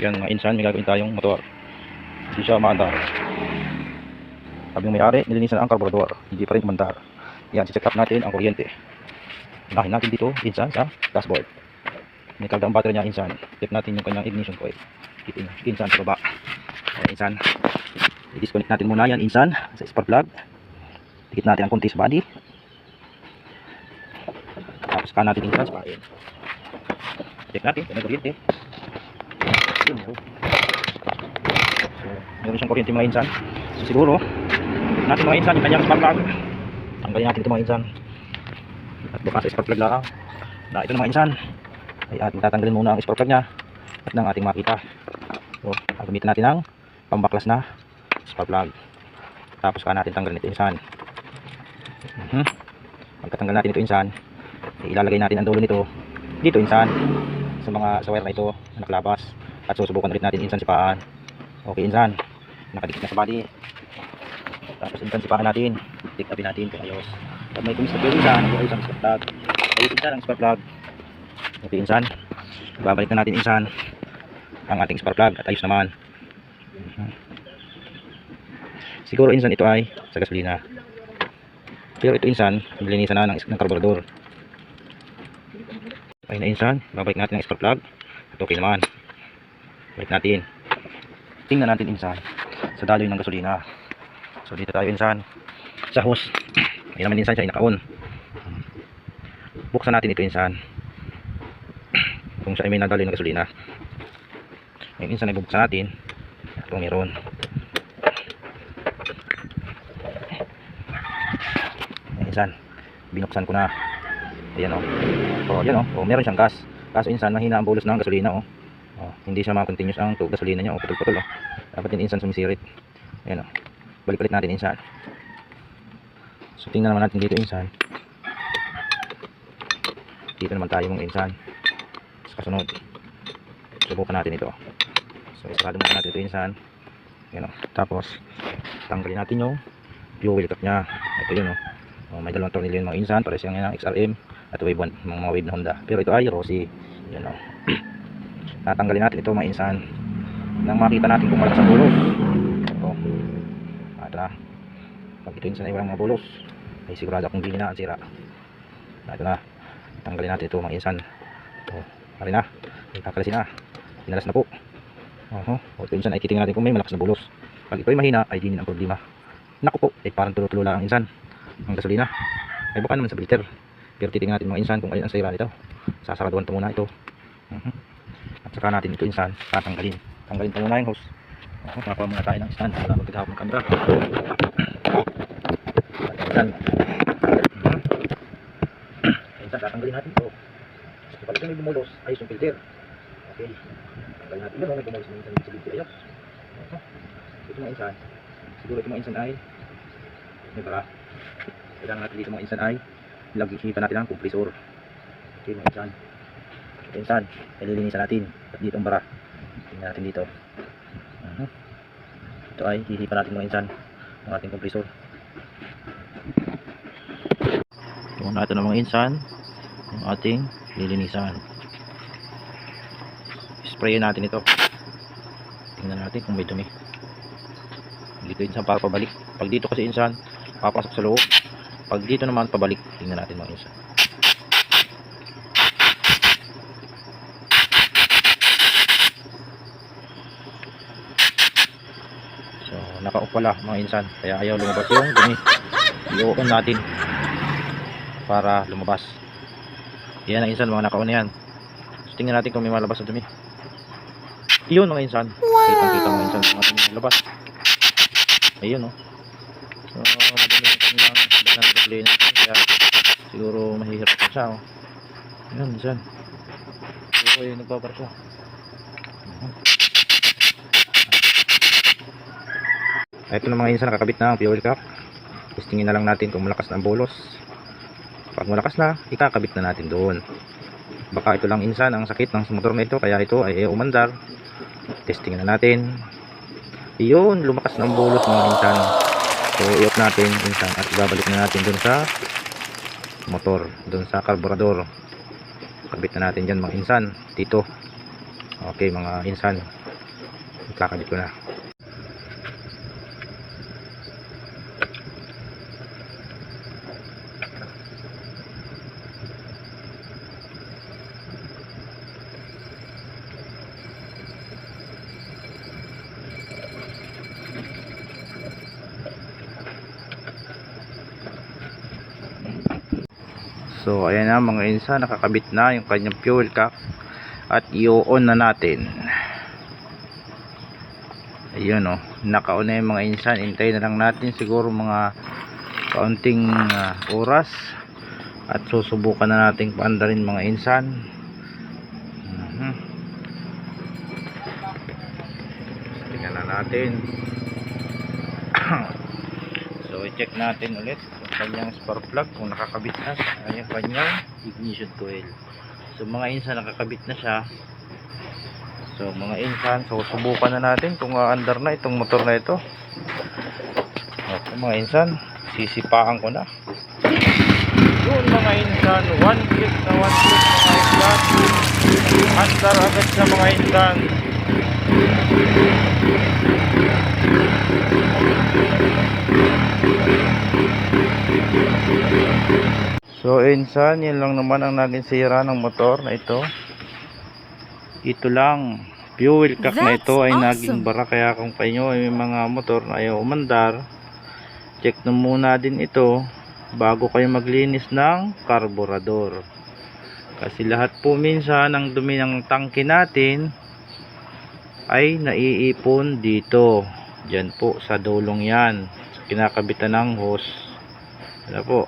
Yan mga insan, may gagawin tayong motor. Hindi siya maandar. Sabi ng may-ari, nilinisan ang carburetor, hindi pa rin umandar. Yan, check up natin ang kuryente. Unahin natin dito, insan, sa dashboard. May karga ang battery niya, insan. Check natin yung kanyang ignition coil. Dito yun, insan, sa baba. Ayan, insan. I-disconnect natin muna yan, insan, sa spark plug. Dikit natin ang konti sa body. Tapos ka natin, insan, sa pain. Check natin kung may kuryente. Yun, so, meron siyang kuryente mga insan. So siguro natin mga insan yung kanyang spark plug. Tanggalin natin ito mga insan. At bukas sa spark plug lang na ito na mga insan ay ating tatanggalin muna ang spark plug nya at ng ating makita. So gamitin natin ang pambaklas na spark plug. Tapos ka natin tanggalin ito insan. Pagkatanggal natin ito insan, ilalagay natin ang dulo nito dito insan sa wire na ito na nakalabas. At susubukan ulit natin insan sipaan. Okay insan, nakadikit na sa body. Tapos insan sipaan natin, take upin natin kung ayos. Pag may kumis na pwede insan, ayos ang spark plug. Ayos insan ang spark plug. Okay insan, babalik na natin insan ang ating spark plug at ayos naman. Siguro insan ito ay sa gasolina. Pero ito insan, nilinisan na ng carburetor. Okay na insan, babalik natin ang spark plug at okay naman. Balik natin. Tingnan natin insan sa daloy ng gasolina. So dito tayo insan sa hose. Ayun naman insan siya naka-on. Buksan natin ito insan. Kung siya ay may nadaloy ng gasolina. Ayun insan ay bubuksan natin. Kung meron. Ayun insan. Binuksan ko na. Ayan o. Oh, ayan o. Oh, meron siyang gas. Kaso insan mahina ang bulos ng gasolina o. Oh, hindi siya ma-continuous ang gasolina niya o putol-putol oh. Dapat din insan sumisirit. Ayan oh. Balik-balik natin insan. So tingnan naman natin dito insan. Dito naman tayo mga insan. Sa kasunod, subukan natin ito. So isarado muna natin ito insan. Ayan oh. Tapos tanggalin natin yung fuel cap nya. Ito yun oh. Oh, may dalawang tornilyo yung mga insan. Pares yung XRM at wave 1, mga wave na Honda. Pero ito ay Rossi. Ayan oh. Tatanggalin natin ito mga insan nang makita natin kung malakas ang bulos. Ito na. Pag ito insan ay walang mga bulos ay sigurado akong hindi na ang sira. Ito na. Tanggalin natin ito mga insan. Pari na. Kakalasin na. Pinalas na po. Ito insan ay titingnan natin kung may malakas na bulos. Pag ito ay mahina ay dinin ang problema. Naku po. Ay parang tulo-tulo lang ang insan ang gasolina. Ay baka naman sa filter. Pero titingnan natin mga insan kung ayun ang sira nito. Sasaraduhan ito muna ito. At saka natin ito insan tatanggalin. Tanggalin pa muna yung hose. Makakuha muna tayo ng stand para magkagahap ng camera. Insan. Insan tatanggalin natin ito. So pag ito may bumulos ayos yung filter. Okay. Tanggalin natin yun. May bumulos na insan sa filter. Ayos. Ito mga insan. Siguro ito mga insan ay may bara. Kailangan natin dito mga insan ay laghihipan natin ang compressor. Okay mga insan. Insan, ililinisan natin at dito ang bara. Tingnan natin dito. Ito ay hihipan natin mga insan ang ating compressor. Ito natin ang mga insan ang ating lilinisan. Sprayin natin ito. Tingnan natin kung may dumi. Dito insan para pabalik. Pag dito kasi insan papasok sa loob. Pag dito naman pabalik. Tingnan natin mga insan. Naka-off pala mga insan kaya ayaw lumabas yung dumi. I-on natin para lumabas. Yan ang insan mga naka-on yan. So tingnan natin kung may malabas na dumi. Iyon mga insan. Kitang-kita mga insan kung ating labas. Ayun o. So madami yung kanilang gasolina kaya siguro mahihirapan siya o. Ayun insan. Siguro yung nagbabarko. Ito na mga insan, nakakabit na ang fuel cap. Testingin na lang natin kung malakas na ang bulos. Pag malakas na, ikakabit na natin doon. Baka ito lang insan ang sakit ng motor na ito, kaya ito ay umandar. Testingin na natin. Iyon, lumakas na ang bulos mga insan. So i-off natin insan at ibabalik na natin doon sa motor, doon sa carburetor. Kabit na natin dyan mga insan dito. Okay mga insan, kakabit ko na. So ayan na mga insan, nakakabit na yung kanyang fuel cap at i-on na natin. Ayun oh, naka-on na yung mga insan. Hintayin na lang natin siguro mga kaunting oras at susubukan na nating paandarin mga insan. Tingnan na natin. So i-check natin ulit yung kanyang spark plug kung nakakabit na yung kanyang ignition coil. So mga insan, nakakabit na siya. So mga insan, so subukan na natin kung aandar na itong motor na ito. Okay mga insan, sisipaan ko na. Yun mga insan, one click mga insan. Andar agad sa mga insan. So insan, yun lang naman ang naging sira ng motor na ito. Ito lang, fuel cap na ito ay naging bara. Kaya kung kayo ay may mga motor na ayaw umandar, check na muna din ito bago kayo maglinis ng karburador. Kasi lahat po minsan ng dumi ng tangke natin ay naiipon dito. Diyan po sa dulong yan, kinakabitan ng hose. Ano po?